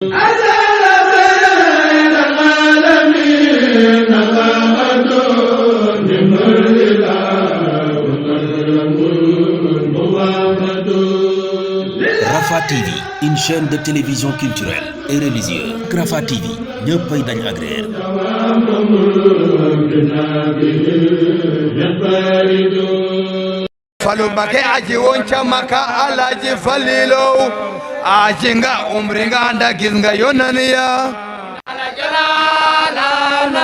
Rafah TV, une chaîne de télévision culturelle et religieuse. Rafah TV ñëppay dañ agréer. Falu Mbàkke aji woon ca Makka Alaaji Falilu aji nga umri nga anda gis nga yonani ya ala jalala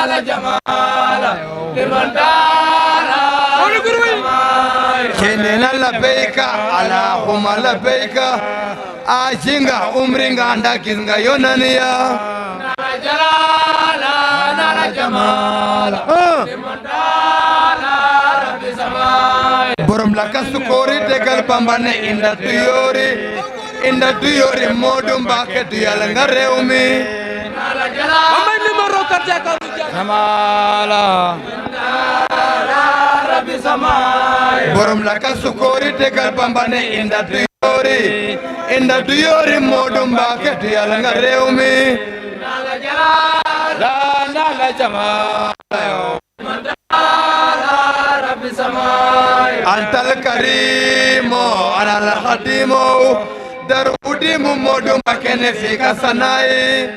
ala jamala liman dara kenena labbaika allahumma labbaika aji nga umri nga anda gis nga yonani ya ala jalala ala jamala liman dara rabbi samay borom la kasukori tegal bambane inda tuyori Modou Mbacké du yàlla nga réew mi amay numéro carte ka samala rabbi samay borom la kasukori tegal bambane inda tuyori Modou Mbacké du yàlla nga réew mi la jamayo antal karimo anal khadimo darudimu Modou Mbacké ne fika sanai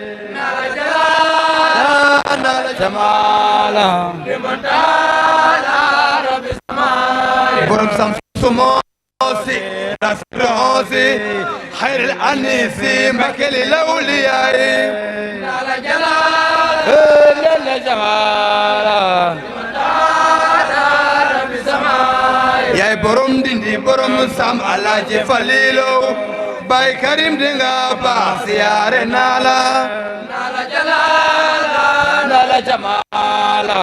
nala jamala limandala rabbi samai borom samsumosi rasrosi khairul anisi Mbacké lil awliyai nala jamala yaay borom dindi borom sam Alaaji Falilu Baay Karim dinga baax siyaare nala jalala nala jamala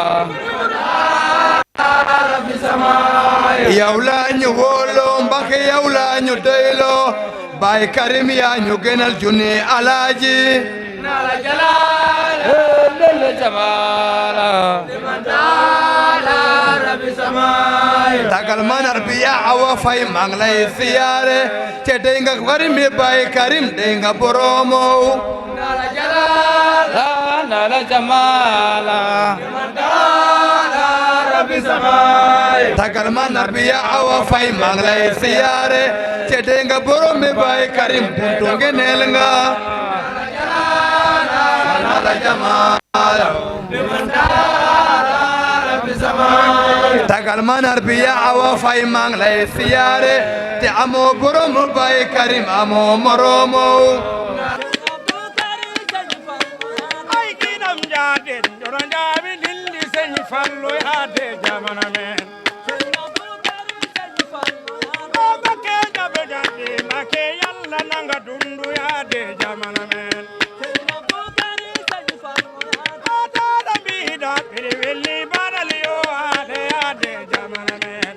rabbi samay yow la ñu wóolo Mbacké yow la ñu doylo Baay Karim yaa ñu gënal junni Alaaji nala jalala nala jamala tagal manar biya awa fay mang lay siyaare te dey nga Karim Baay Karim dey nga boromo nala jalala nala jamala mandala rabbi samay tagal manar biya awa fay mang lay siyaare te dey nga boromo Baay Karim buntu ngeneel nga nala jamala mandala tagal manar biya awa fay mang lay siyaare te amoo borom Baay Karim amoo moromo ay kinam jaade joronja bi dindi Sëñ Fallu yaade jamana men Mbacké jabe jaade Mbacké Yàlla nanga dundu yaade jamana men ata bi da welli badal yo yaade jamana men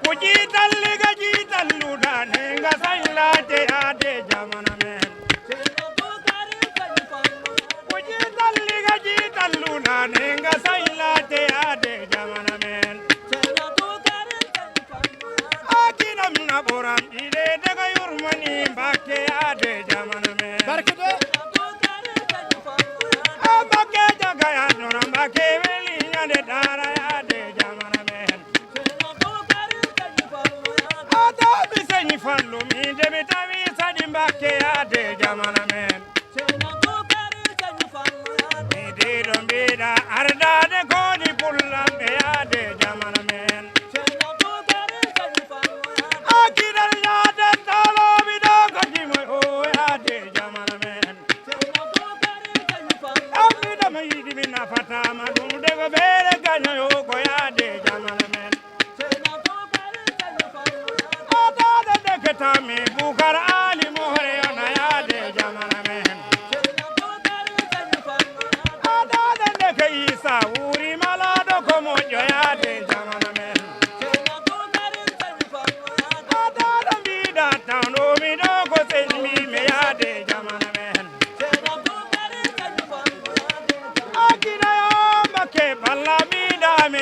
ku jiital li nga jiital lu daane nga sañ laate yaade jamana men ku jiital li nga jiital lu daane nga sañ laate yaade jamana men akinam na boram ide daga yurmani Mbacké yaade jamana men Mbacké jaga ya nora Mbacké weli nyande dara yaade jamana men ata bi Sëñ Fallu mi debi tawi sadi Mbacké yaade jamana men mi dido mbida ardade kodi pullamɓe yaade jamana men akidal yaade taloɓi ɗo kodimoy o yaade jamana men amidama yiɗi mi nafatama ɗum dego ɓeere gañoyo ko yaade jamana men atade deketami Boucar Ali Mohre yona yaade jamana men atade deke Isa wuri malaɗo ko moƴƴo yaade jamana men atade mbiɗa tawnomi ɗo ko señmimi yaade jamana men akinayo Mbacké balla mbiɗami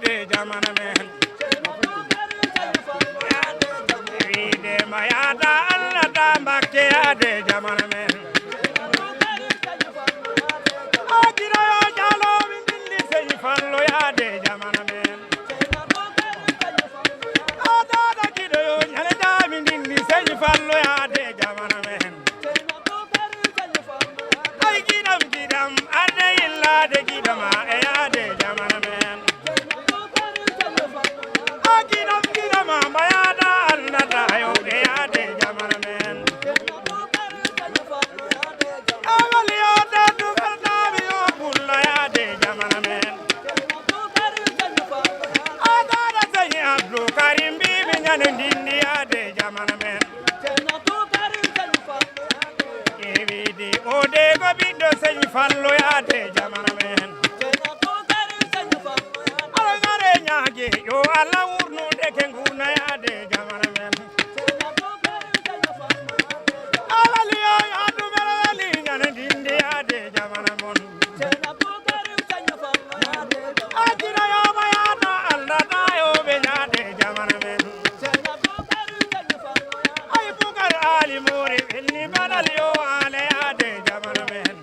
de jamana men de mayata Allah da Mbakke ya de jamana men akira yo jalo min dindi sey fallo ya de jamana men ada da kido yo nyale da min dindi sey fallo ya de jamana men ay gidam ade illa de gidama e ya de jamana men gidam mayada Allah da yo de ya de jamana men awali yo de du galda bi yo bulla ya de jamana men ada da say Abdou Karim bi bi nyane ndindi ya de jamana men evidi ode go biddo say fallo ya de jamana men ala ngare nyaage yo ala wurnu de ke nguna ya de jamana men ala liyo ya du melali nyane ndindi ya de jamana mon ajira yo bayana Allah da yo be ya de jamana men ay bukar ali muri ilni badal yo ale ya de jamana men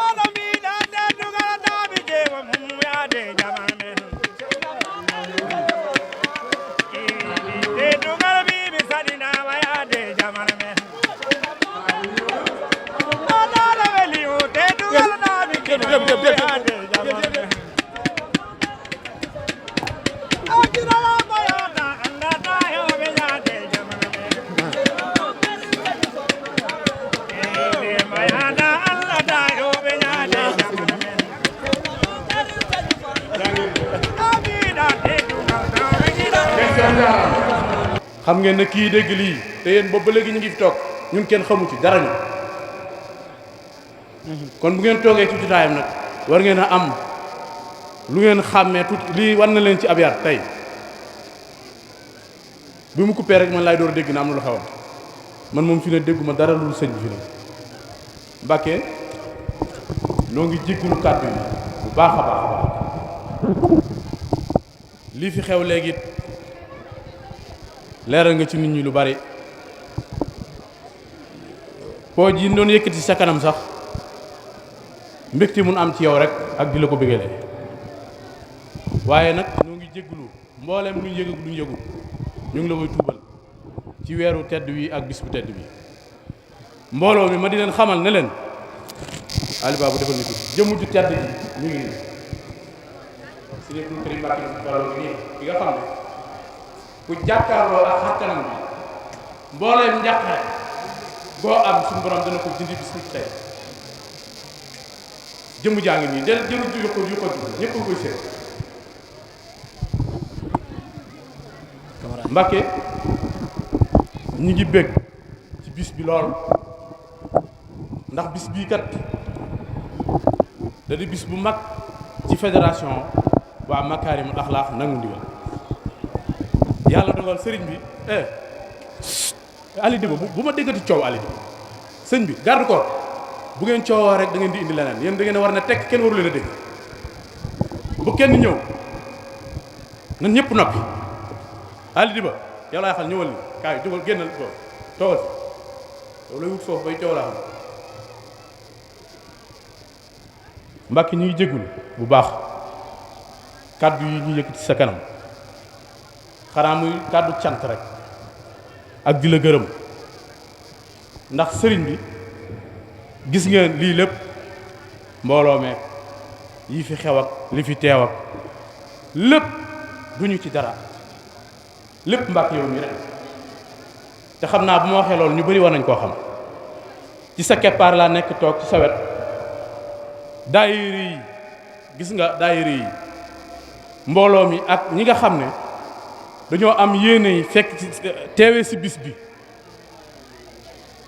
ala mi da de dugal da bi je wa mum ya de jamana men de dugal bi bi sadina wa ya de jamana men ala la weli o de dugal da bi je ya de jamana men akira yo bayana Allah da yo be ya de jamana men mayada Allah da yo be ya de jamana men abida de dugal da bi gida xam ngeen ne kii dégg lii te yéen boobu ba léegi ñu ngi fi toog ñun kenn xamu ci dara ñu kon bu ngeen toogee ci jotaayam nag war ngeen a am lu ngeen xàmmee tuuti lii war na leen ci ab yar tey bi mu coupé rek man laay door a dégg na am na lu xewam man moom fi ne dégguma dara lu sëñ bi fi ne Mbakke noo ngi jéggulu kàddu yi bu baax a baax a baax lii fi xew léegi leeral nga ci nit ñi lu bari pooj yi doon yëkkati sa kanam sax mbégte mun am ci yow rek ak di la ko bëggalee waaye nag ñoo ngi jéggulu mboolem lu ñu yëg ak lu ñu yëgul ñu ngi la koy tuubal ci weeru tedd wi ak bis bu tedd bi mbooloo mi ma di leen xamal ne leen Aliou bu defal ni tuuti jëmm ju tedd ji ñu ngi nii si ne Abdou Karim Mbacké Fallou nii ki nga xam ne ku jàkkaarloo ak xarkanam bi mbooleem njàqare boo am suñu borom dana ko dindi bis ni tey jëmm jaa ngi nii del jëru yu ko ñëpp a koy seet Mbacké ñi ngi bég ci bis bi lool ndax bis bii kat da di bis bu mag ci fédération waa Makaarimul Axlaaq nangu ndigal yàlla dogal sëriñ bi Ali Diba bu ma déggati coow Ali Diba sëñ bi garde corps bu ngeen coowoo rek da ngeen di indi leneen yéen da ngeen a war na tekk kenn waru leen a dégg bu kenn ñëw nan ñëpp noppi Ali Diba yow laay xal ñëwal ni kaay jógal génnal foofu toogal fi yow lay wut foofu bay coow laa xam Mbàkke ñu ngi jéggul bu baax kàddu yi ñu yëkkati sa kanam xanaa muy kàddu cant rek ak di la gërëm ndax sëriñ bi gis ngeen lii lépp mbooloo meek yi fi xew ak li fi teew ak lépp duñu ci dara lépp Mbàkke yow mi rek te xam naa bu ma waxee loolu ñu bari war nañ koo xam ci sa keppaar laa nekk toog ci sa wet daayira yi gis nga daayira yi mbooloo mi ak ñi nga xam ne dañoo am yéene yi fekk ci teewee si bis bi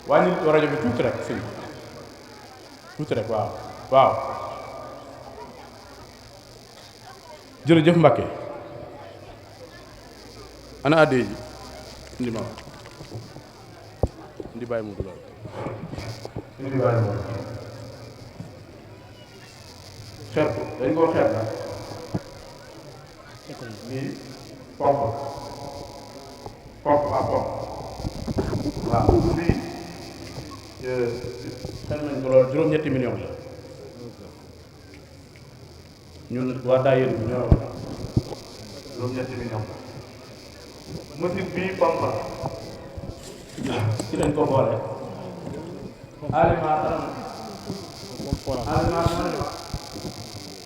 wàññi rajo bi tuuti rek sëñ tuuti rek waaw waaw jërëjëf Mbàkke ana addee ji indi ma indi bàyyi mu dugal indi bàyyi mu xeet ko dañ koo xeet la lii pompe ak pompe waaw lii xel nañ ko loolu juróom-ñetti million la ñun waa daayira bi ñoo juróom-ñetti million machine bii pompe ci lañ ko boole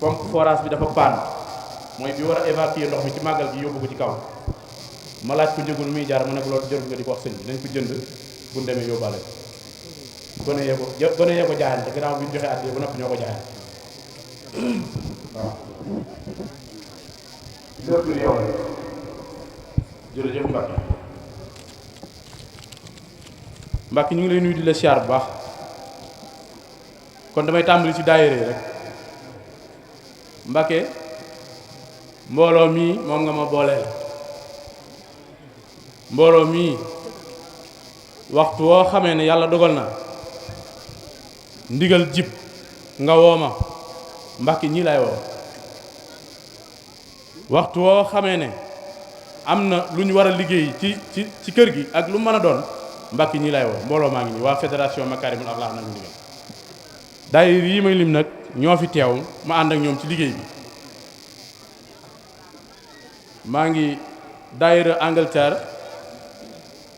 pompe forage bi dafa paan mooy bi war a évacuer ndox mi ci màggal gi yóbbu ko ci kaw ma laaj ko njëgul muy jaar ma ne ko loolu jarul nga di ko wax sëñ bi nañ ko jënd bu ñu demee yóbbaale gone yee ko jaayante gannaaw bi ñu joxe àddee ba noppi ñoo ko jaayante waaw lépp lu yow la jërëjëf Mbacke ñu ngi lay nuyu di la siyaar bu baax kon damay tàmbali ci daayira yi rek Mbacke mbooloo mii moom nga ma booleel mbooloo mii waxtu woo xamee ne yàlla dogal na ndigal jib nga woo ma Mbacke ñii lay woo waxtu woo xamee ne am na lu ñu war a liggéey ci kër gi ak lu mën a doon Mbacke ñii lay woo mbooloo maa ngi nii waa fédération Makaarimul Axlaaq nag ndigal daayira yi may lim nag ñoo fi teew ma ànd ak ñoom ci liggéey bi maa ngi daayira Angleterre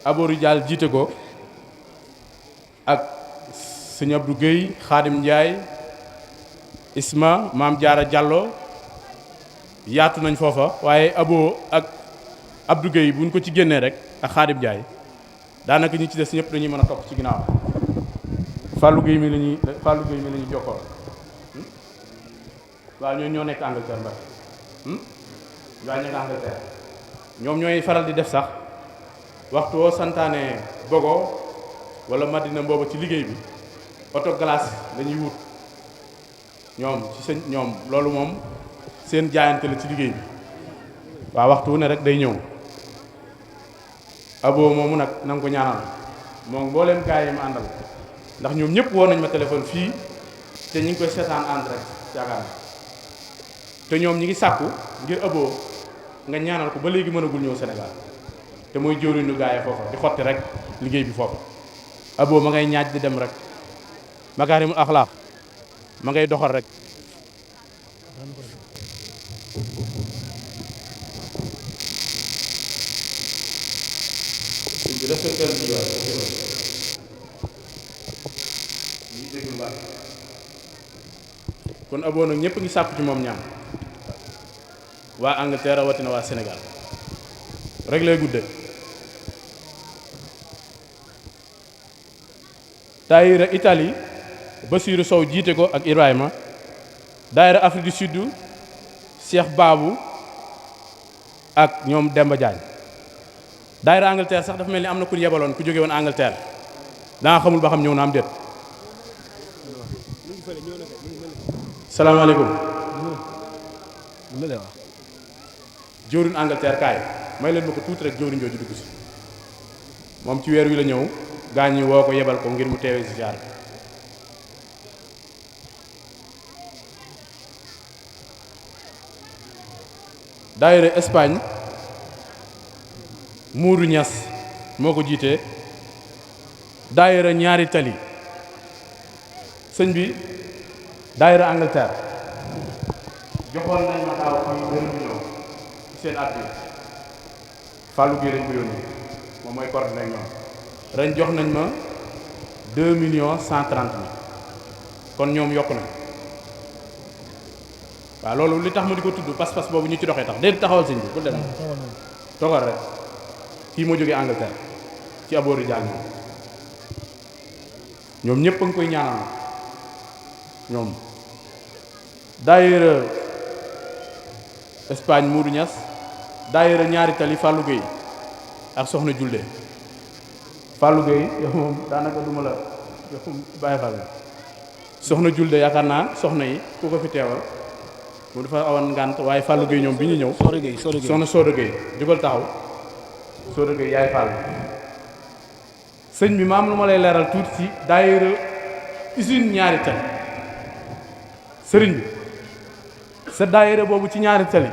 Aboru Dial jiite ko ak sëñ Abdou Guèye Xaadim Ndiaye Isma Maam Jaara Diallo yaatu nañ foofa waaye Abo ak Abdou Guèye buñ ko ci génnee rek ak Xaadim Ndiaye daanaka ñi ci des ñëpp dañuy mën a topp ci ginnaaw Fallou Guèye mi la ñuy jokkoon waaw ñoo nekk Angleterre Mbacke waaw ñu nekk Angleterre ñoom ñooy faral di def sax waxtu woo santaane Bogo wala Madina mbooba ci liggéey bi oto glace lañuy wut ñoom ci sëñ ñoom loolu moom seen jaayante la ci liggéey bi waaw waxtu wu ne rek day ñëw abo moomu nag na nga ko ñaanal moom mbooleem gaay yi ma àndal ndax ñoom ñëpp woo nañ ma téléphone fii te ñu ngi koy seetaan en direct yaakaar na te ñoom ñi ngi sàkku ngir abo nga ñaanal ko ba léegi mënagul ñëw Sénégal te mooy jëwriñu gaay foofa di xotti rek liggéey bi foofa abo ma ngay ñaaj di dem rek Makaarimul Axlaaq ma ngay doxal rek kon abo nag ñëpp ngi sàkku ci moom ñaan waa Angleterre rawatina waa Sénégal rek lay gudde daayira Italie Basiiru Sow jiite ko ak Ibrahima daayira Afrique du Sud Cheikh Babou ak ñoom Demba Diagne daayira Angleterre sax dafa mel ni am na ku ñu yebaloon ku jóge woon Angleterre danga xamul ba xam ñëw na am déet salaamaaleykum jëwriñ Angleterre kaay may leen ma ko tuuti rek jëwriñ jooju dugg si moom ci weer wi la ñëw gaañ ñi woo ko yebal ko ngir mu teewee si jaar daayira Espagne Muudu Ñas moo ko jiitee daayira ñaari tali sëñ bi daayira Angleterre joxoon nañ ma daaw fii 2 millions ci seen at bi Fallou Guèye lañ ko yónnee moom mooy coordonné ak ñoom ren jox nañ ma 2,130,000 kon ñoom yokku nañ waaw loolu li tax ma di ko tudd pas-pas boobu ñu ci doxee tax déedéet taxawal sëñ bi bul dem toogal rek kii moo jógee Angleterre ci Aboru Dial ñoom ñëpp a ngi koy ñaanal ñoom daayira Espagne Muudu Ñas daayira ñaari tali Fallou Guèye ak soxna Julde Fallou Guèye yow moom daanaka duma la yow bàyyi Fall soxna Julde yaakaar naa soxna yi ku ko fi teewal mu dafa awoon ngànt waaye Fallou Guèye ñoom bi ñu ñëw soxna Soda Guèye jugal taxaw Soda Guèye yaay Fall sëñ bi maam lu ma lay leeral tuuti ci daayira usine ñaari tali sëriñ bi sa daayira boobu ci ñaari tali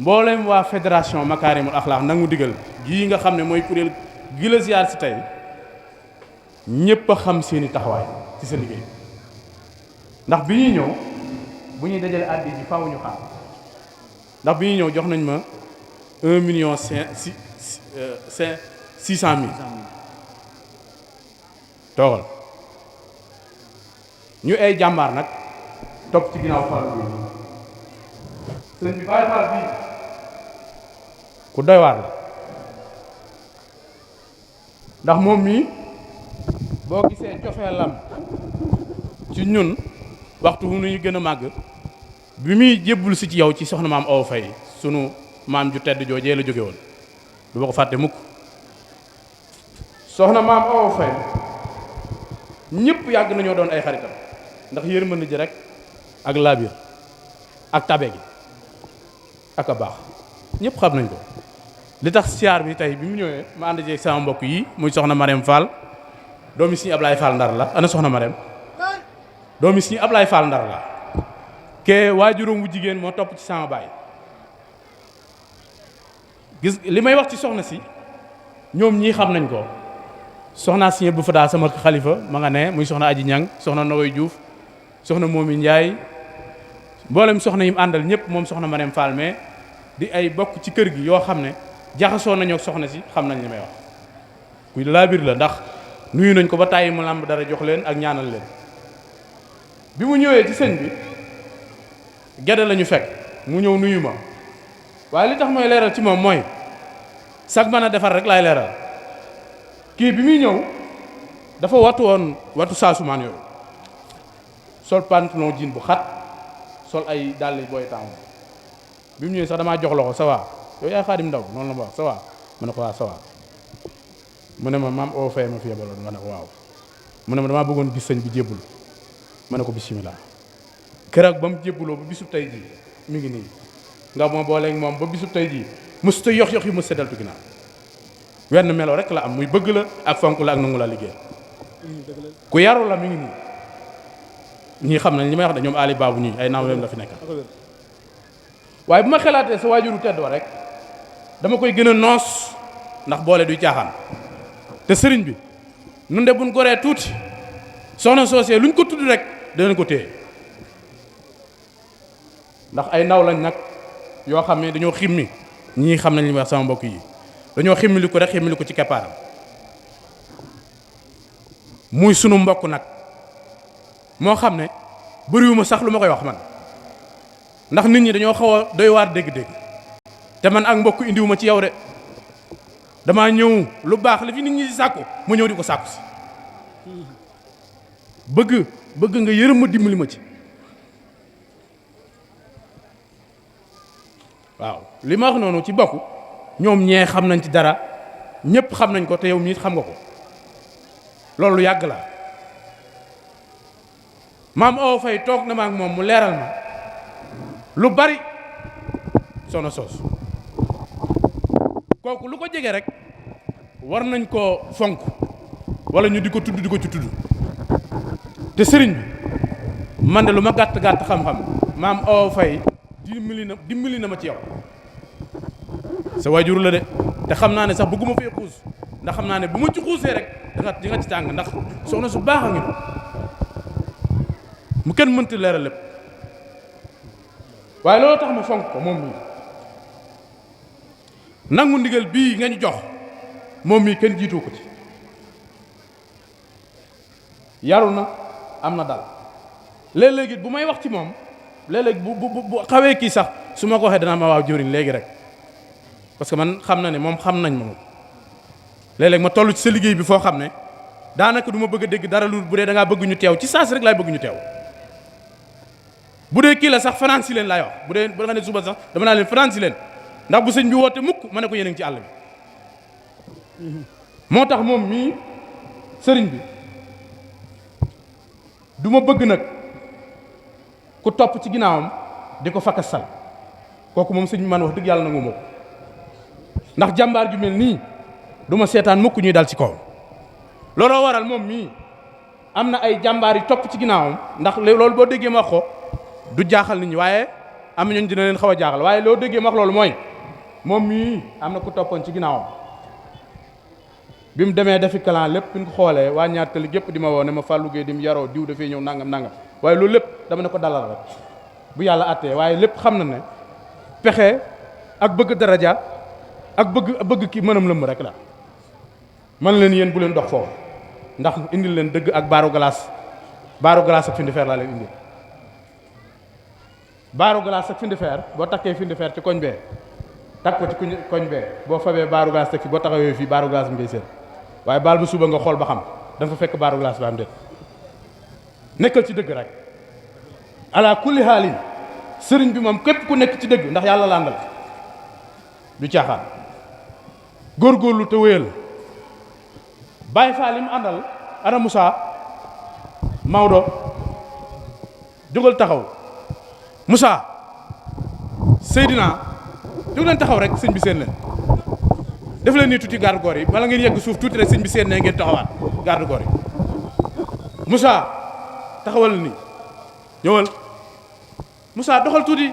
mboolem waa fédération Makaarimul Axlaaq nangu digal gii nga xam ne mooy kuréel gi la ziar si tey ñépp a xam seeni taxawaay ci sa liggéey ndax bi ñuy ñëw bu ñuy dajale addi ji faaw ñu xam ndax bi ñuy ñëw jox nañ ma 1,6 million toogal ñu ay jàmbaar nag topp ci ginnaaw Fall bi sëñ bi Baye Fall bii ku doy waar la ndax moom mii boo gisee cofeelam ci ñun waxtu wu ñu gën a màgg bi muy jébbul si ci yow ci soxna maam Awa Faye sunu maam ju tedd joojee la jóge woon du ma ko fàtte mukk soxna maam Awa Faye ñëpp yàgg nañoo doon ay xaritam ndax yërmande ji rek ak laabir ak tabe gi ak a baax ñëpp xam nañ ko li tax siyaar bi tey bi mu ñëwee ma ànd jeeg sama mbokk yi muy soxna Marème Fall doomi Sëriñ Ablaye Fall Ndar la ana soxna Marème doomi Sëriñ Ablaye Fall Ndar la ke waajuróom wu jigéen moo topp ci sama baay gis li may wax ci soxna si ñoom ñii xam nañ ko soxna Sëriñ bu Fataa sama xalifa ma nga ne muy soxna Aji Ñang soxna Nogoy Diouf soxna Moomi Njaay mboolem soxna yim àndal ñëpp moom soxna Marème Fall mais di ay bokk ci kër gi yoo xam ne jaxasoo nañoo ak soxna si xam nañ li may wax kuy laabir la ndax nuyu nañ ko ba tàyyi mu làmb dara jox leen ak ñaanal leen bi mu ñëwee ci sëñ bi gedde la ñu fekk mu ñëw nuyu ma waaye li tax mooy leeral ci moom mooy sag mën a defar rek laay leeral kii bi muy ñëw dafa wattu woon wattu saasumaan yooyu sol pantalon jean bu xat sol ay dàll booy tànn bi mu ñëwee sax damaa jox loxo ça va yow yaay Xaadim Ndaw noonu la ma wax ça va ma ne ko waaw ça va mu ne ma maam Awa Faye ma fi yebaloon ma ne ko waaw mu ne ma damaa bëggoon gis sëñ bi jébbul ma ne ko bisimilah keroog ba mu jébbuloo ba bisub tey jii mi ngi nii nga ma booleeg moom ba bisub tey jii mosut a yox yi mu seddaltu ginnaaw wenn melo rek la am muy bëgg la ak fonk la ak nangu la liggéey ku yaru la mi ngi nii ñii xam nañ li may wax de ñoom Ali Babou ñii ay naawleem la fi nekk waaye bu ma xelaatee sa waajuru tedd wa rek dama koy gën a noos ndax boole duy caaxaan te sëriñ bi nun de buñ goree tuuti soxna soosee luñ ko tudd rek danañ ko téye ndax ay ndaw lañ nag yoo xam ne dañoo ximmi ñii xam nañ li may wax sama mbokk yi dañoo ximmili ko rek ximmili ko ci keppaaram muy sunu mbokk nag moo xam ne bëriwuma sax lu ma koy wax man ndax nit ñi dañoo xaw a doy waar dégg-dégg te man ak mbokk indiwuma ci yow de damaa ñëw lu baax li fi nit ñi di sàkku mu ñëw di ko sàkku si bëgg nga yërëm ma dimbali ma ci waaw li ma wax noonu ci bokk ñoom ñee xam nañ ci dara ñëpp xam nañ ko te yow mii xam nga ko loolu yàgg la maam Awa Faye toog na ma ak moom mu leeral ma lu bari soxna soos kooku lu ko jege rek war nañ koo fonk wala ñu di ko tudd di ko ci tudd te sëriñ bi man de lu ma gàtt xam-xam maam Awa Faye dimbali na ma ci yow sa waajur la de te xam naa ne sax bëgguma fee xuus ndax xam naa ne bu ma ci xuusee rek di nga ci tàng ndax soxna su baax a ngi mu kenn mënti leeral lépp waaye loolu tax ma fonk ko moom mii nangu ndigal bii nga ñu jox moom mii kenn jiitu ko ci yaru na am na dal léeg-léegi bu may wax ci moom léeg-léeg bu xawee kii sax su ma ko waxee danaa ma waaw jëwriñ léegi rek parce que man xam na ne moom xam nañ ma moom léeg-léeg ma toll ci sa liggéey bi foo xam ne daanaka du ma bëgg a dégg dara lu bu dee da ngaa bëgg ñu teew ci saas rek laay bëgg ñu teew bu dee kii la sax fanaan si leen laay wax bu dee ba nga ne suba sax dama naa leen fanaan si leen ndax bu sëñ bi woote mukk ma ne ko yéen a ngi ci àll bi moo tax moom mii sëriñ bi du ma bëgg nag ku topp ci ginnaawam di ko fakkasal kooku moom sëñ bi man wax dëgg yàlla nangu ma ko ndax jàmbaar ju mel nii du ma seetaan mukk ñuy dal ci kaw looloo waral moom mii am na ay jàmbaar yi topp ci ginnaawam ndax loolu boo déggee ma wax ko du jaaxal nit ñi waaye am na ñooñu dina leen xaw a jaaxal waaye loo déggee ma wax loolu mooy moom mii am na ku toppoon ci ginnaawam bi mu demee defi kalan lépp bi ñu ko xoolee waa ñaar tali gépp di ma woo ne ma Fallou Gueye di mu yaroo diw dafay ñëw nangam waaye loolu lépp dama ne ko dalal rek bu yàlla attee waaye lépp xam na ne pexe ak bëgg daraja ak bëgg ki mënam lëmm rek la man leen yéen bu leen dox foofu ndax indil leen dëgg ak baaru glace ak findi fer laa leen indil baaru glace ak findi fer boo takkee findi fer ci koñ bee takk ko ci koñ bee boo fabee baaru glace teg fi boo taxawee fii baaru glace bi ngay seen waaye baal bu suba nga xool ba xam da nga fa fekk baaru glace ba am déet nekkal ci dëgg rek ala kulli haalin sëriñ bi moom képp ku nekk ci dëgg ndax yàlla landal du caaxaan góorgóorlu te wéyal Baye Fall li mu àndal ana Moussa Maodo jógal taxaw Moussa Seydina jóg leen taxaw rek sëñ bi seen leen def leen nii tuuti garde corps yi bala ngeen yegg suuf tuuti rek sëñ bi seen ne ngeen taxawaat garde corps yi Moussa taxawal nii ñëwal Moussa doxal tuuti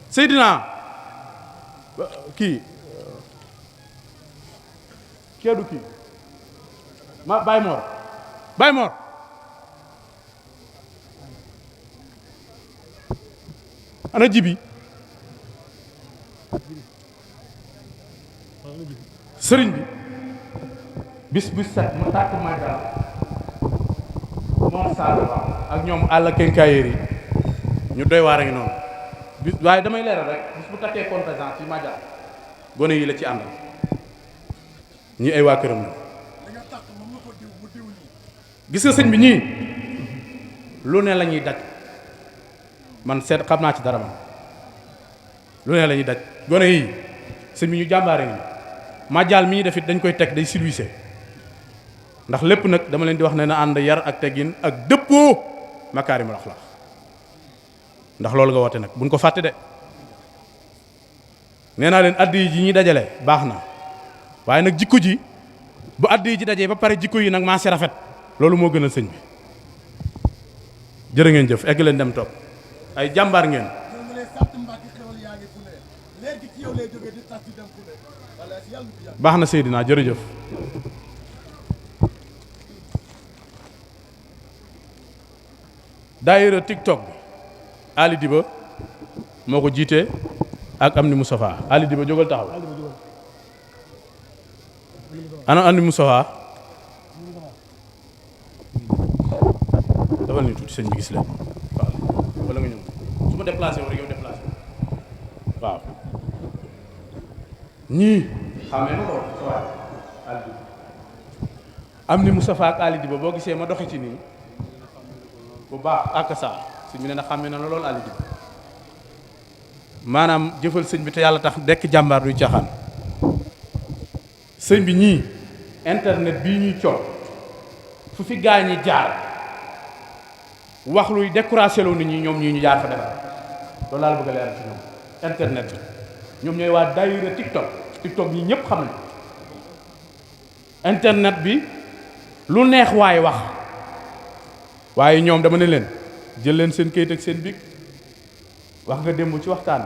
Seydina kii du kii ma Baye Mor ana Jibi sëriñ bi bis set mu tàkk magal moom Sall ak ñoom àll kenkaayéer yi ñu doy waar a ngi noonu bis waaye damay leeral rek bis bu takkee contingent ci magal gone yi la ci àndal ñi ay waa këram la gis nga sëñ bi ñii lu ne la ñuy daj man seet xam naa ci dara man lu ne la ñuy daj gone yi sëñ bi ñu jàmbaare ngi majaal mi ñuy def it dañ koy teg day silwise ndax lépp nag dama leen di wax ne na ànd yar ak teggin ak dëppoo makaarimul axlaaq ndax loolu nga woote nag buñ ko fàtte de nee naa leen addi ji ñuy dajale baax na waaye nag jikko ji bu addi ji dajee ba pare jikko yi nag maa si rafet loolu moo gënal sëñ bi jërë ngeen jëf egg leen dem toog ay jàmbaar ngeen baax na Seydina jërëjëf daayira TikTok bi Ali Diba moo ko jiite ak Amni Moustapha Ali Diba jógal taxaw ana Amni Moustapha dafal ni tuuti sëñ bi gis leen waaw wala nga ñëw su ma déplacé wu rek yow déplacé waaw ñii xamee na ko Ali Diba Amni Moustapha ak Ali Diba boo gisee ma doxe ci nii bu baax ak saa sëñ bi nee na xàmmee na la loolu Ali Diba maanaam jëfal sëñ bi te yàlla tax dekk jàmbaar duy caaxaan sëñ bi ñii internet bii ñuy coow fu fi gaa ñi jaar wax luy découragé loo nit ñi ñoom ñii ñu jaar fa defar loolu laa la bëgg a leeral ci ñoom internet bi ñoom ñooy waa daayira TikTok ñi ñëpp xam nañ internet bi lu neex waay wax waaye ñoom dama ne leen jël leen seen kayit ak seen bic wax nga démb ci waxtaan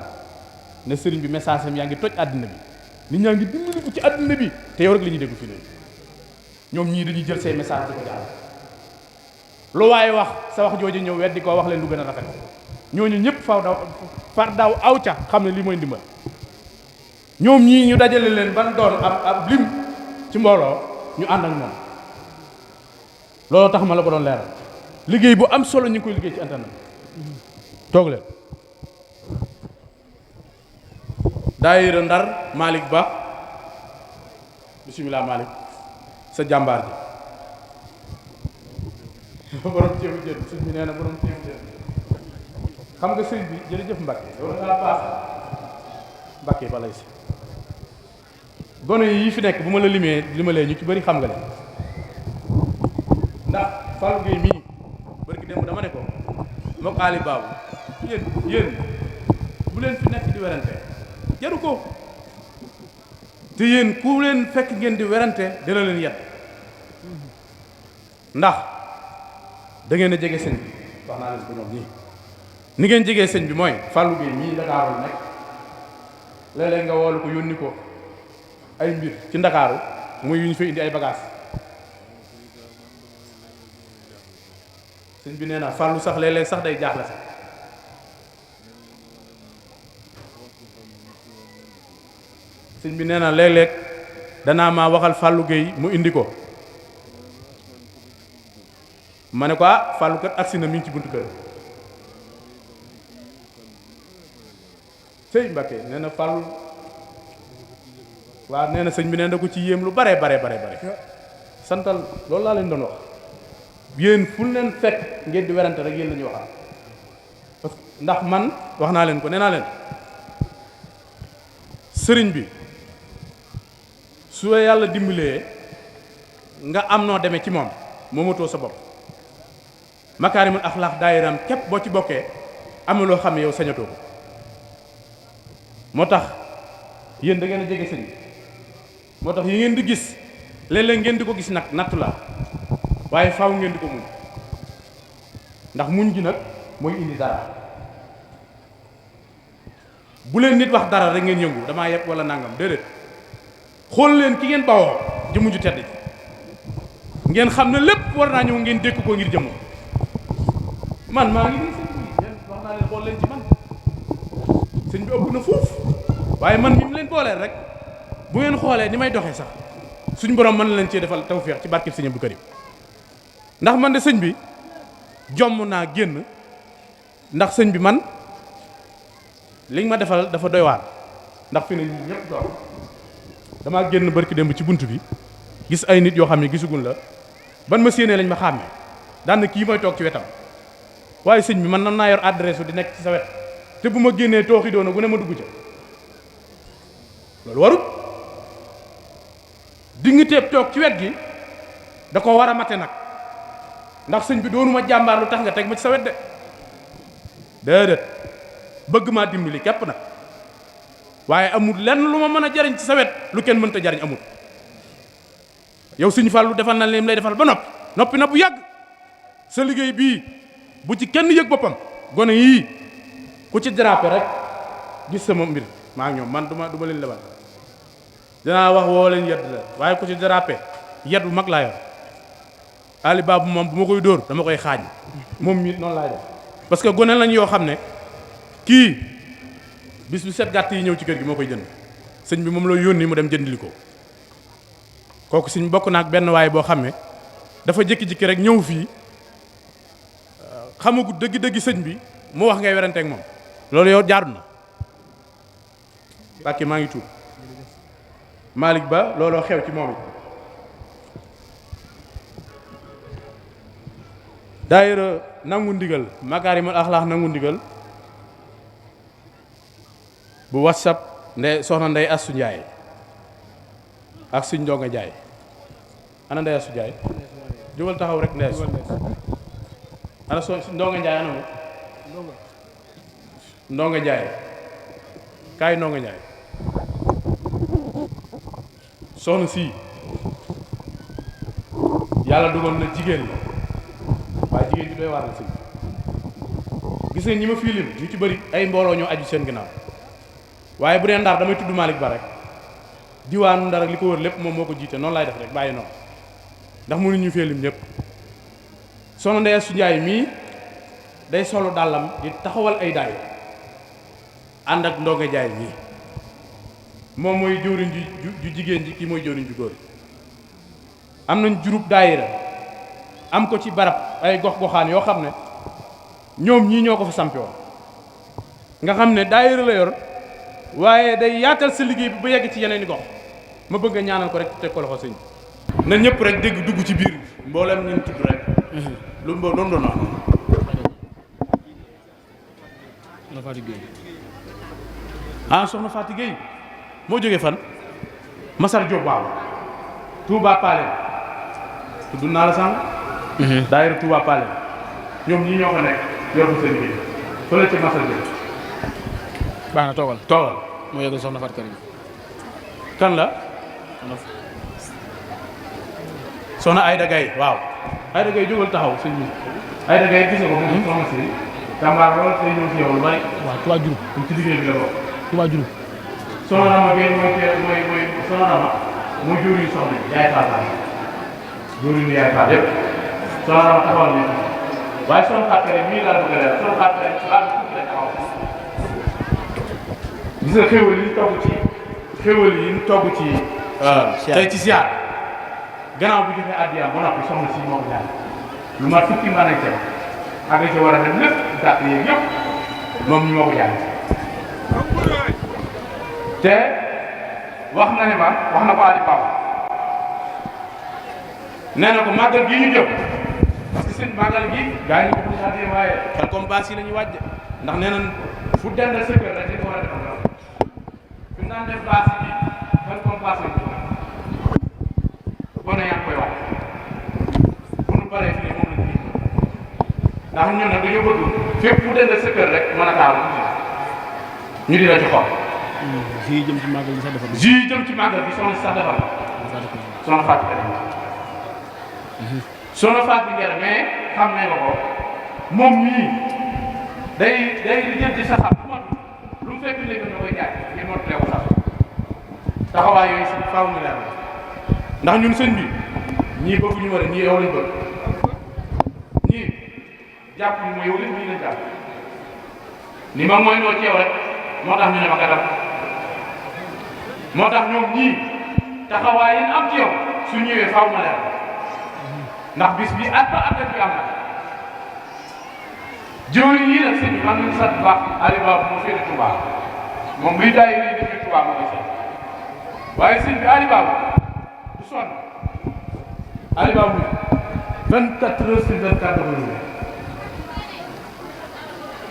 ne sëriñ bi message am yaa ngi toj àddina bi nit ñaa ngi dimbali ko ci àddina bi te yow rek la ñuy déglu fii léegi ñoom ñii dañuy jël say message di ko jàll lu waaye wax sa wax jooju ñëw weddi koo wax leen lu gën a rafet ñooñu ñëpp far daw aw ca xam ne lii mooy ndimbal ñoom ñii ñu dajale leen ban doon ab lim ci mbooloo ñu ànd ak moom loolu tax ma la ko doon leeral liggéey bu am solo ñu ngi koy liggéey ci internet toog leen daayira Ndar Malick Ba bismillah Malick sa jàmbaar ji borom ceebu jën sëñ bi nee na borom ceebu jën xam nga sëñ bi jërëjëf Mbacke yow da ngaa paas Mbacke balay si gone yi fi nekk bu ma la limalee ñu ci bëri xam nga leen ndax Fallou Gueye mii barki démb dama ne ko mook Ali Babou yéen bu leen fi nekk di werante jaru ko te yéen ku leen fekk ngeen di werante dina leen yet ndax da ngeen a jege sëñ bi wax naa leen ko ñoom ñii ni ngeen jegee sëñ bi mooy Fallou Gueye ñii Ndakaaru nekk léeg-léeg nga woolu ko yónni ko ay mbir ci Ndakaaru muy yu ñu fa indi ay bagages sëñ bi nee na Fallou sax léeg-léeg sax day jaaxle sax sëñ bi nee na léeg-léeg danaa maa waxal Fallou Gueye mu indi ko ma ne ko Fallou kat agsi na mi ngi ci buntu kër sëñ Mbacke nee na Fallou waaw nee na sëñ bi nee na ko ci yéem lu bare santal loolu laa leen doon wax yéen fu leen fekk ngeen di werante rek yéen la ñuy waxal parce que ndax man wax naa leen ko nee naa leen sëriñ bi su yàlla dimbalee nga am noo demee ci moom moomatoo sa bopp makaarimul axlaax daayiram képp boo ci bokkee am na loo xam ne yow sañatoo ko moo tax yéen da ngeen a jege sëñ bi moo tax yi ngeen di gis léeg-léeg ngeen di ko gis nag nattu la waaye faaw ngeen di ko muñ ndax muñ gi nag mooy indi dara bu leen nit wax dara rek ngeen yëngu damaa yeb wala nangam déedéet xool leen ki ngeen bawoo jëmu ju tedd ngeen xam ne lépp war naa ñëw ngeen dékk ko ngir jëmm man maa ngi nii sëñ bi yéen wax naa leen xool leen ci man sëñ bi ëpp na fuuf waaye man mi mu leen booleel rek bu ngeen xoolee ni may doxee sax suñ borom mën na leen cee defal tawfeex ci barkeb sëñ Abdou Karim ndax man de sëñ bi jomm naa génn ndax sëñ bi man li nga ma defal dafa doy waar ndax fi ne ñun ñëpp doon damaa génn barki démb ci bunt bi gis ay nit yoo xam ne gisugun la ban ma séenee lañ ma xàmmee daan na kii mooy toog ci wetam waaye sëñ bi man nan naa yor adresse di nekk ci sa wet te bu ma génnee tooxi doona gu ne ma dugg ca loolu warut digganteeb toog ci wet gi da ko war a mate nag ndax sëñ bi doonuma jàmbaar lu tax nga teg ma ci sa wet de déedéet bëgg maa dimbali képp nag waaye amul lenn lu ma mën a jariñ ci sa wet lu kenn mënta jariñ amul yow sëñ Fallu defal na leen lay defal ba noppi na bu yàgg sa liggéey bii bu ci kenn yëg boppam gone yii ku ci drapé rek gis sama mbir maa ngi ñoom man du ma leen lebal dinaa wax woo leen yedd la waaye ku ci drapé yedd bu mag laa yor Ali Babu moom bu ma koy dóor dama koy xaañ moom mi noonu laay def parce que gone lañ yoo xam ne kii bis bu set gàtt yi ñëw ci kër gi moo koy jënd sëñ bi moom la yónni mu dem jëndili ko kooku sëñ bokk naag benn waay boo xam ne dafa jékki-jékki rek ñëw fii xamagu dëgg-dëgg sëñ bi mu wax ngay weranteeg moom loolu yow jaarul na bàkki maa ngi tuub Malick Ba looloo xew ci moom it daayira nangu ndigal makaarimul axlaax nangu ndigal bu whatsapp soxna Ndey Astu Njaay ak suñ ndonga Njaay ana Ndey Astu Njaay jógal taxaw rek Ndey Astu ana ndonga Njaay ana mo ndonga Njaay kaay ndonga Njaay soxna si yàlla dugal na jigéen la waaye jigéen ji doy waar la sëñ gis nga ñi ma fii lim ñu ci bëri ay mbooloo ñoo aju seen ginnaaw waaye bu dee Ndar damay tudd Malick Ba rek diwaanu Ndar ak li ko wër lépp moom moo ko jiite noonu laay def rek bàyyi noonu ndax mënu ñu fee lim ñëpp soxna Ndeye Astu Njaay mii day solo dàllam di taxawal ay daay ànd ak ndonga Njaay mii moom mooy jëwriñ ju jigéen ji kii mooy jëwriñ ju góor am nañ jurub daayira am ko ci barab ay gox-goxaan yoo xam ne ñoom ñii ñoo ko fa sampe woon nga xam ne daayira la yor waaye day yaatal sa liggéey bi ba yegg ci yeneen i gox ma bëgg nga ñaanal ko rek teg ko loxo sëñ na ñëpp rek dégg dugg ci biir mboolem ñu tudd rek lu doon doon soxna Fatou Gueye moo jógee fan Masar Diop waaw Touba Palais tudd naa la sànq daayira Touba Palais ñoom ñii ñoo ko nekk yor ko seen liggéey fële ca Masar Diop baax na toogal moo yëgal soxna Fatou Karim kan la soxna Ayda Gaye waaw Ayda Gaye jógal taxaw sëñ bi ay da ngay gis nga ko moom soxna si jàmbaar lool tey ñëw ci yow lu bari. waaw Touba Diouroup. ci liggéey bi la bokk. Touba Diouroup. soxna Rama Gueye mooy soxna Rama mooy jëriñu soxna yi yaay Fall Fall jëriñu yaay Fall yëpp soxna Rama taxawal nañ ko waaye soxna Fatou Kare mii laa bëgg a leer soxna Fatou Kare ci laaj bi la taxaw. gis nga xéwal yi ñu togg ci tey ci ziar gannaaw bu joxee addiyaam ba noppi soxna si moo ko jaay lu mat fukki mën nañ ca ak li ci war a dem lépp gàtt yeeg yëpp moom ñu moo ko jaay te wax na ne ma wax na ko Ali Baba nee na ko màggal gii ñu jëm parce que seen màggal gi gaa yi ñu ko bëgg a waaye xel comme baas yi la ñuy wàjj ndax nee nañ fu dendal sa kër rek dañ ko war a defal dara fi mu daan def baas yi xel comme baas lañ ko gone yaa ngi koy wax bu nu paree fii moom lañ ciy ndax ñun nag dañoo bëgg fépp fu dendal sa kër rek mën a taalu ñu di la ci xool. jii jëm ci màggal gi sax defal. jii jëm ci màggal gi soxna si sax defal soxna Fatou Kare soxna Fatou Kare mais xam nañ ko moom mii day jënd sa sax lu mu fekk léegi ñoo koy jaay ngeen mottalee ko sax taxawaay yooyu si faaw ñu leer ndax ñun sëñ bi ñii bëgg ñu war a ñii yow lañ bëgg ñii jàpp ñu ma yow lañ ñii lañ jàpp ni ma mooy noo ci yow rek moo tax ñu ne ma katam moo tax ñoom ñii taxawaay yi am ci yow su ñëwee faaw ma leer ndax bis bi at ba at bi am na jiwriñ yii nag sëñ bi man nañu sant bu baax Ali Baba moo féete Touba moom luy daay yi defee Touba ma koy seet waaye sëñ bi Ali Baba du sonn Ali Baba muy 24 heures sur 24 heures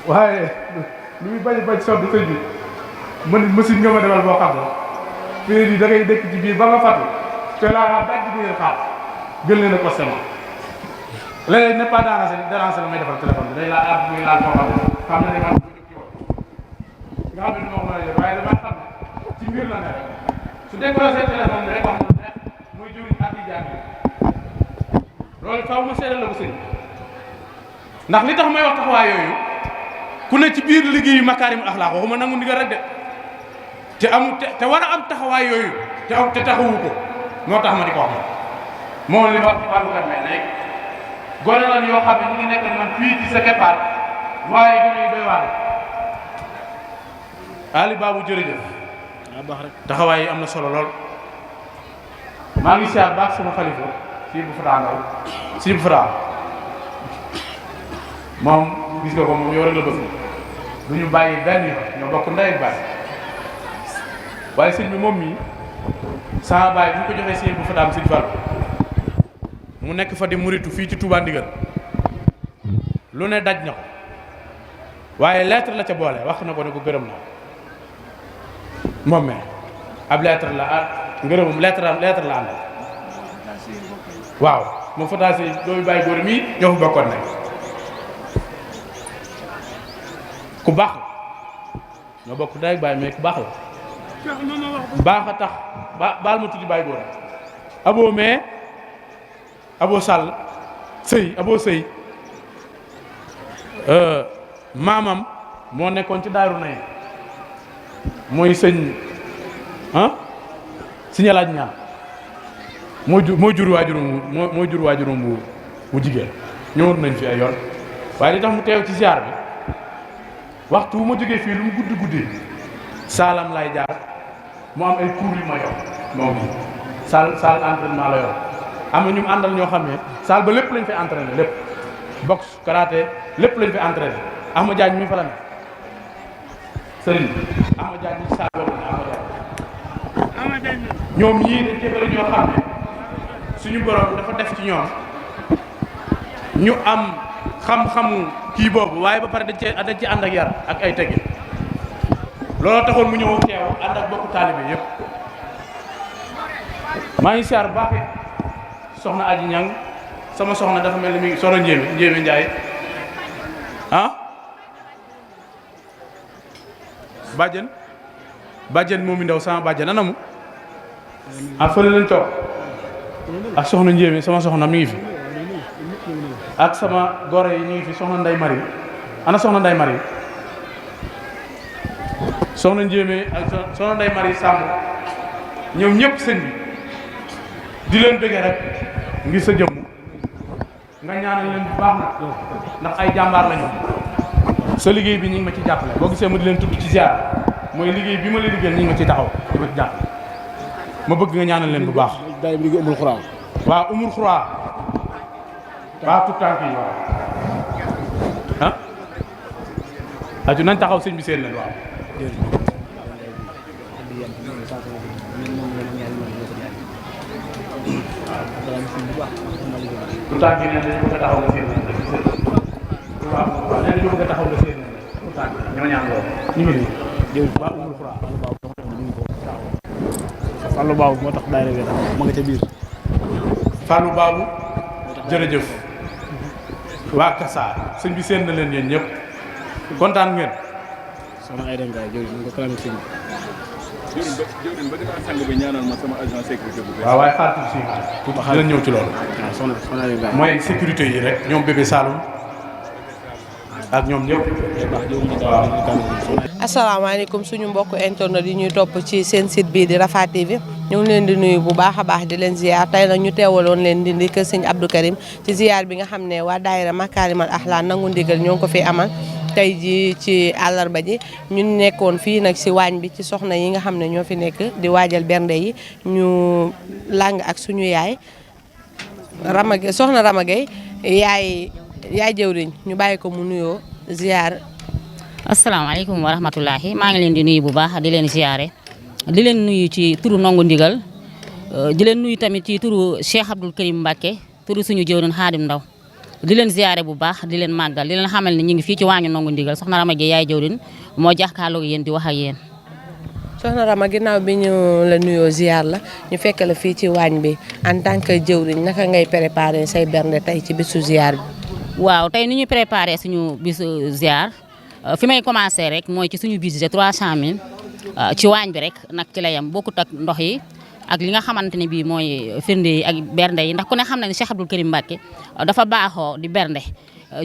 waaye lu muy bañ sonn sëñ bi machine nga ma defal boo xam ne féer yi da ngay dëkk ci biir ba nga fàttu te laa daj bi ngeen xaar gën leen a ko sema léeg-léeg n'est pas déranger la may defal téléphone bi day laa àbb muy laal moo xam ne man bu jóg ci woon nga xam ne du ma ko mën a jël waaye dama xam ne ci mbir la ne su décroché téléphone bi rek wax na neex muy juriñ ak di jàng loolu faaw ma seedal la ko sëñ ndax li tax may wax taxawaay yooyu ku ne ci biir liggéeyu makaarimul axlaaq waxuma nangu ndigal rek de te amul te war a am taxawaay yooyu te taxawu ko moo tax ma di ko wax moom li ma wax ci wàllu gàmmee léegi gone lan yoo xam ne ñu ngi nekk man fii ci sa keppaar waaye gone yi doy waar Ali Baba jërëjëf baax rek taxawaay yi am na solo lool maa ngi siyaar baax sama xalifa si bu Fata Ndaw si bu Fata moom gis nga ko moom yow rek la bëgg du ñu bàyyi benn yoon ñoo bokk ndey ak baay waaye sëñ bi moom mii sama baay bu ñu ko joxee sëñ bu Fataam sëñ Fall mu nekk fa di muritu fii ci Touba Ndigal lu ne daj na ko waaye lettre la ca boole wax na ko ne ko gërëm na moom mais ab lettre la ngërëmum lettre la àndal waaw moom Fataam sëñ doomu bàyyi góor mii ñoo fa bokkoon nekk ku baax la ñoo bokk day bàyyi mais ku baax la baax a tax baal ma tuddi bàyyi góor aboo mais aboo sàll sëy aboo sëy maamam moo nekkoon ci daaru nay mooy sëñ siñalaaj ñaan moo jur waajurum bu jigéen ñëwoon nañ fi ay yoon waaye li tax mu teew ci ziar bi waxtu bu ma jógee fii lu mu guddi saalam lay jaar mu am ay cours yu ma yor moom bi saal entraînement la yor am na ñu mu àndal ñoo xam ne saal ba lépp lañ fay entraîné lépp boxe karaté lépp lañ fay entraîné Ahmad Diagne mi fa la ne sëriñ Ahmad Diagne mi saal boobu ne Ahmad Diagne ñoom ñii dañ jëfale ñoo xam ne suñu borom dafa def ci ñoom ñu am xam-xamu kii boobu waaye ba pare dañ ci ànd ak yar ak ay teggin looloo taxoon mu ñëw teew ànd ak bokku taalibe yëpp maa ngi siyaar bu baax soxna Aji Ñang sama soxna dafa mel ni mi soxna Njéeme Njaay bàjjen moom mi ndaw sama bàjjen anamu fële lañ toog ak soxna Njéeme sama soxna mi ngi fi ak sama gore yi ñu ngi fi soxna Ndey Mari ana soxna Ndey Mari soxna Njéeme ak soxna Ndey Mari Sàmb ñoom ñëpp sëñ bi di leen bëggee rek ngir sa jëmm nga ñaanal leen bu baax nag ndax ay jàmbaar lañu sa liggéey bi ñu ngi ma ci jàppale boo gisee ma di leen tudd ci ziar mooy liggéey bi ma leen liggéeyal ñu ngi ma ci taxaw di ma ci jàppale ma bëgg nga ñaanal leen bu baax. daay bi liggéey umul xuraa. waaw umul xuraa waaw tout tànk yi waaw aju nañ taxaw sëñ bi seen leen waaw. tout tànk yi dañu bëgg a taxaw nga seen waaw waaw nee nañu bëgg a taxaw nga seen tout tànk ñoo ñaan loolu ñu ngi nii jërëjëf waaw umul xuraa Fallou Babou moo tax daayira bi ma nga ca biir. Fallou Babou jërëjëf waa Kassa sëñ bi seen na leen yéen ñëpp kontaan ngeen. soxna Aïda Ngaye jërëjëf ñu ko kalamit sëñ bi. jërëjëf ba dinaa sang bi ñaanal ma sama agent sécurité bu bees. waaw waaye xaar tuuti dinañ ñëw ci loolu. waaw soxna Aïda Ngaye mooy sécurité yi rek ñoom bébé Saloum ak ñoom ñëpp. waaw. asalaamaaleykum suñu mbokk internet yi ñuy topp ci seen site bii di Rafah TV ñu ngi leen di nuyu bu baax a baax di leen ziar tey nag ñu teewaloon leen di kër sëñ Abdou Karim ci ziar bi nga xam ne waa daayira Makarimal Akhlaq nangu ndigal ñoo ngi ko fi amal tey ji ci àllarba ji ñun nekkoon fii nag si waañ bi ci soxna yi nga xam ne ñoo fi nekk di waajal bernde yi ñu làng ak suñu yaay soxna Ramagay yaay jëwriñ ñu bàyyi ko mu nuyoo ziar. asalaamaaleykum wa rahmatullahi maa ngi leen di nuyu bu baax di leen ziare di leen nuyu ci turu Ndongo Ndigal di leen nuyu tamit ci turu Cheikh Abdoul Karim Mbacké turu suñu jëwriñ Xaadim Ndaw di leen ziare bu baax di leen màggal di leen xamal ne ñu ngi fii ci waañu Ndongo Ndigal soxna Rama Gueye yaay jëwriñ moo jàkkaarloog yéen di wax ak yéen. soxna Rama ginnaaw bi ñu la nuyoo ziar la ñu fekk la fii ci waañ bi en tant que jëwriñ naka ngay préparé say bernde tey ci bisu ziar bi. waaw tey ni ñu préparé suñu bisu ziar. fi may commencé rek mooy ci suñu budget 300000 ci waañ bi rek nag ci la yem bokkut ak ndox yi ak li nga xamante ni bii mooy firnde yi ak bernde yi ndax ku ne xam na ne Cheikh Abdoul Karim Mbacké dafa baaxoo di bernde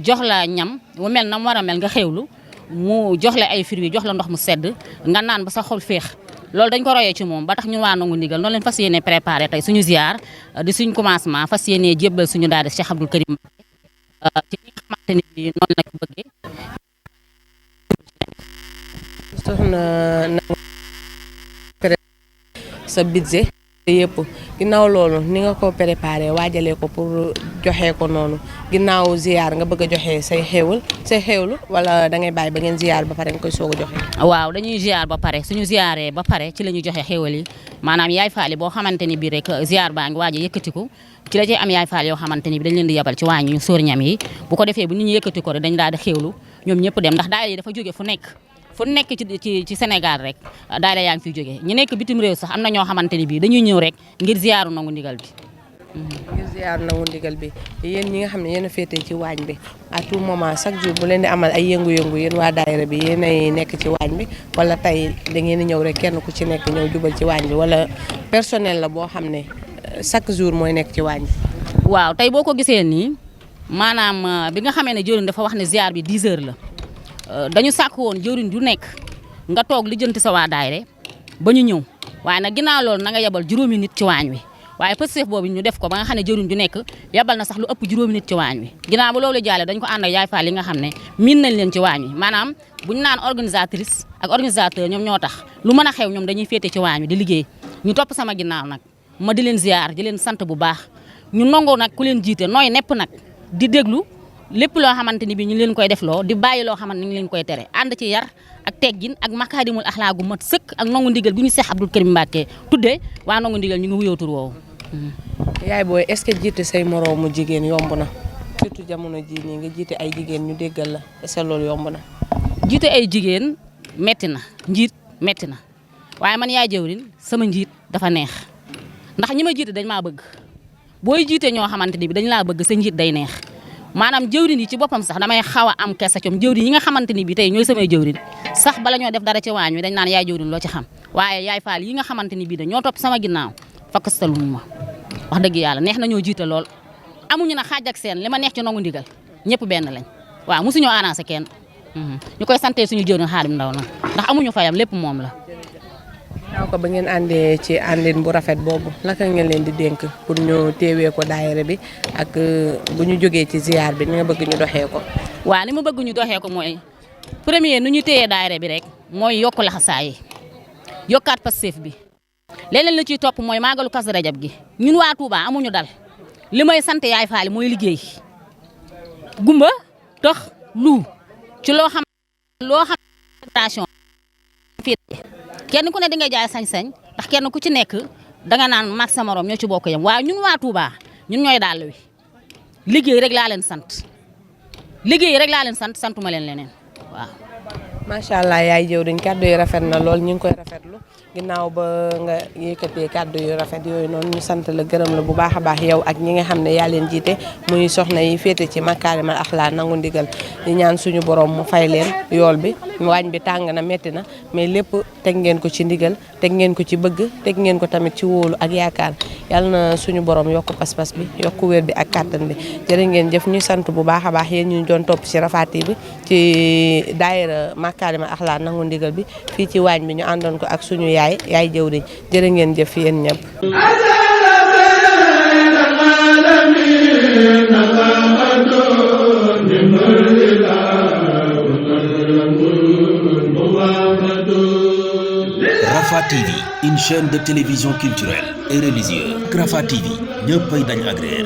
jox la ñam mu mel na mu war a mel nga xewlu mu jox la ay fruits jox la ndox mu sedd nga naan ba sa xol féex loolu dañ ko royee ci moom ba tax ñun waa Ndongo Ndigal noonu leen fas yéene préparé tey suñu ziar di suñ commencement fas yéene jébbal suñu daal di Cheikh Abdoul Karim Mbacké ci li nga xamante ni bii noonu la ko bëggee. soxna na sa budget yëpp ginnaaw loolu ni nga ko préparé waajalee ko pour joxe ko noonu ginnaaw ziar nga bëgg a joxe say xéewlu wala da ngay bàyyi ba ngeen ziar ba pare nga koy soog a joxe. waaw dañuy ziar ba pare suñu ziaree ba pare ci la ñuy joxe xéewal yi maanaam yaay faali boo xamante ni bii rek ziar baa ngi waaj a yëkkatiku ci la cay am yaay faal yoo xamante ni bi dañ leen di yabal ci waañ ñu sóor ñam yi bu ko defee bu nit ñi yëkkati ko rek dañ daal di xéewlu ñoom ñëpp dem ndax daal yi dafa jóge fu nekk ci Sénégal rek daayira yaa ngi fiy jógee ñu nekk bitim réew sax am na ñoo xamante ni bii dañuy ñëw rek ngir ziyaaru Ndongo Ndigal bi. ngir ziyaaru Ndongo Ndigal bi yéen ñi nga xam ne yéen a féetee ci waañ bi à tout moment chaque jour bu leen di amal ay yëngu-yëngu yéen waa daayira bi yéen ay nekk ci waañ bi wala tey da ngeen di ñëw rek kenn ku ci nekk ñëw jubal ci waañ bi wala personnel la boo xam ne chaque jour mooy nekk ci waañ bi. waaw tey boo ko gisee nii maanaam bi nga xamee ne jëwriñ dafa wax ne ziar bi 10 heures la. dañu sàkk woon jëwriñ du nekk nga toog lijjanti sa waa daayre ba ñu ñëw waaye nag ginnaaw loolu na nga yebal juróomi nit ci waañ wi waaye pëstef boobu ñu def ko ba nga xam ne jëwriñ du nekk yebal na sax lu ëpp juróomi nit ci waañ wi ginnaaw ba loolu jàllee dañ ko ànd ak yaay faal yi nga xam ne miin nañ leen ci waañ wi maanaam bu ñu naan organisatrice ak organisateur ñoom ñoo tax lu mën a xew ñoom dañuy féete ci waañ wi di liggéey ñu topp sama ginnaaw nag ma di leen ziar di leen sant bu baax ñu nangoo nag ku leen jiite nooy nepp nag di déglu lépp loo xamante ni bi ñu leen koy def loo di bàyyi loo xamante ni ñu leen koy tere ànd ci yar ak teggin ak Makarimal Akhlaq gu mat sëkk ak Ndongo Ndigal bu ñu Cheikh Abdoul Karim Mbacké tuddee waa Ndongo Ndigal ñu ngi wuyoo tur woowu. yaay booy est-ce que jiite say moroomu jigéen yomb na surtout jamono jii nii nga jiite ay jigéen ñu déggal la est-ce que loolu yomb na. jiite ay jigéen metti na njiit metti na waaye man yaay jëwriñ sama njiit dafa neex ndax ñi ma jiite dañ maa bëgg booy jiite ñoo xamante ni bi dañ laa bëgg sa njiit day neex. maanaam jëwriñ yi ci boppam sax damay xaw a am kese coom jëwriñ yi nga xamante ni bi tey ñooy samay jëwriñ sax bala ñoo def dara ci waañ wi dañ naan yaay jëwriñ loo ci xam waaye yaay faal yi nga xamante ni bii da ñoo topp sama ginnaaw fakkastaluñu ma wax dëgg yàlla neex nañoo jiite lool amuñu na xaaj ak seen li ma neex ci nangu ndigal ñëpp benn lañ waaw mosuñoo arrangé kenn ñu koy sante suñu jëriñ Xaadim Ndaw na ndax amuñu fayam lépp moom la. naaw ko ba ngeen àndee ci àndin bu rafet boobu naka ngeen leen di dénk pour ñu teewee ko daayira bi ak bu ñu jógee ci ziar bi ni nga bëgg ñu doxee ko. waaw li ma bëgg ñu doxee ko mooy premier nu ñu téyee daayira bi rek mooy yokk laxasaay yi yokkaat Pastef bi leneen la ciy topp mooy màggalu Kazu Rajab gi ñun waa Touba amuñu dal li may sant yaay faali mooy liggéey gumba tax lu ci loo xam fii kenn ku ne di nga jaay sañ-sañ ndax kenn ku ci nekk danga naan mag sa morom ñoo ci bokk yam waaye ñun waa Touba ñun ñooy dàll wi liggéey rek laa leen sant santuma leen leneen waaw. macha allah yaay jëwriñ kàddu yi rafet na lool ñu ngi koy rafetlu ginnaaw ba nga yëkkatee kàddu yu rafet yooyu noonu ñu sant la gërëm la bu baax a baax yow ak ñi nga xam ne yaa leen jiite muy soxna yi féete ci Makarimal Akhlaq nangu ndigal di ñaan suñu borom mu fay leen yool bi waañ bi tàng na metti na mais lépp teg ngeen ko ci ndigal teg ngeen ko ci bëgg teg ngeen ko tamit ci wóolu ak yaakaar yàlla na suñu borom yokk pas-pas bi yokk wér bi ak kàttan bi jërë ngeen jëf ñu sant bu baax a baax yéen ñu doon topp ci Rafah TV bi ci daayira Makarimal Akhlaq nangu ndigal bi fii ci waañ bi ñu àndoon ko ak suñu yaay jëwriñ jërë ngeen jëf yéen ñëpp. Rafah TV, une chaîne de télévision culturelle et religieuse. Rafah TV ñëppay dañ agréer